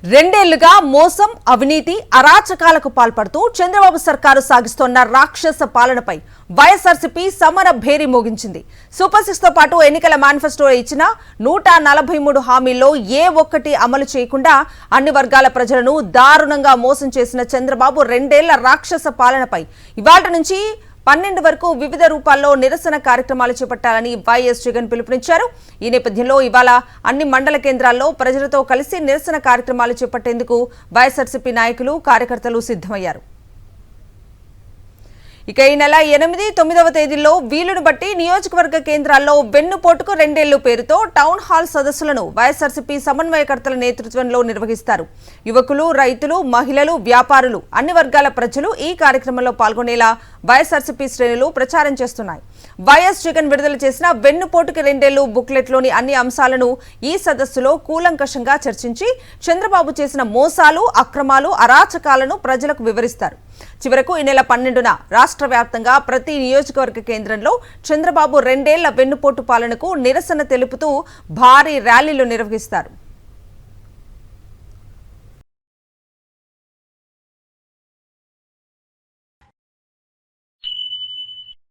రెండేళ్లుగా మోసం, అవినీతి, అరాచకాలకు పాల్పడుతూ చంద్రబాబు సర్కారు సాగిస్తోన్న రాక్షస పాలనపై వైఎస్ఆర్సీపీ సమర భేరీ మోగించింది. సూపర్ 6 తో పాటు ఎన్నికల మేనిఫెస్టోలో ఇచ్చిన 143 హామీల్లో ఏ ఒక్కటి అమలు చేయకుండా అన్ని వర్గాల ప్రజలను దారుణంగా మోసం చేసిన చంద్రబాబు రెండేళ్ల రాక్షస పాలనపై ఇవాళ్టి నుంచి 12 వరకు వివిధ రూపాల్లో నిరసన కార్యక్రమాలు చేపట్టాలని వైఎస్ జగన్ పిలుపునిచ్చారు. ఈ నేపథ్యంలో ఇవాళ అన్ని మండల కేంద్రాల్లో ప్రజలతో కలిసి నిరసన కార్యక్రమాలు చేపట్టేందుకు వైఎస్ఆర్సీపీ నాయకులు, కార్యకర్తలు సిద్ధమయ్యారు. ఇక ఈ నెల 8, 9వ తేదీల్లో వీలును బట్టి నియోజకవర్గ కేంద్రాల్లో వెన్నుపోటుకు రెండేళ్లు పేరుతో టౌన్ హాల్ సదస్సులను వైఎస్ఆర్సీపీ సమన్వయకర్తల నేతృత్వంలో నిర్వహిస్తారు. యువకులు, రైతులు, మహిళలు, వ్యాపారులు, అన్ని వర్గాల ప్రజలు ఈ కార్యక్రమంలో పాల్గొనేలా వైఎస్ఆర్సీపీ శ్రేణులు ప్రచారం చేస్తున్నాయి. వైఎస్ జగన్ విడుదల చేసిన వెన్నుపోటుకి రెండేళ్లు బుక్లెట్లోని అన్ని అంశాలను ఈ సదస్సులో కూలంకషంగా చర్చించి చంద్రబాబు చేసిన మోసాలు, అక్రమాలు, అరాచకాలను ప్రజలకు వివరిస్తారు. చివరకు ఈ నెల 12న రాష్ట్ర వ్యాప్తంగా ప్రతి నియోజకవర్గ కేంద్రంలో చంద్రబాబు రెండేళ్ల వెన్నుపోటు పాలనకు నిరసన తెలుపుతూ భారీ ర్యాలీలు నిర్వహిస్తారు.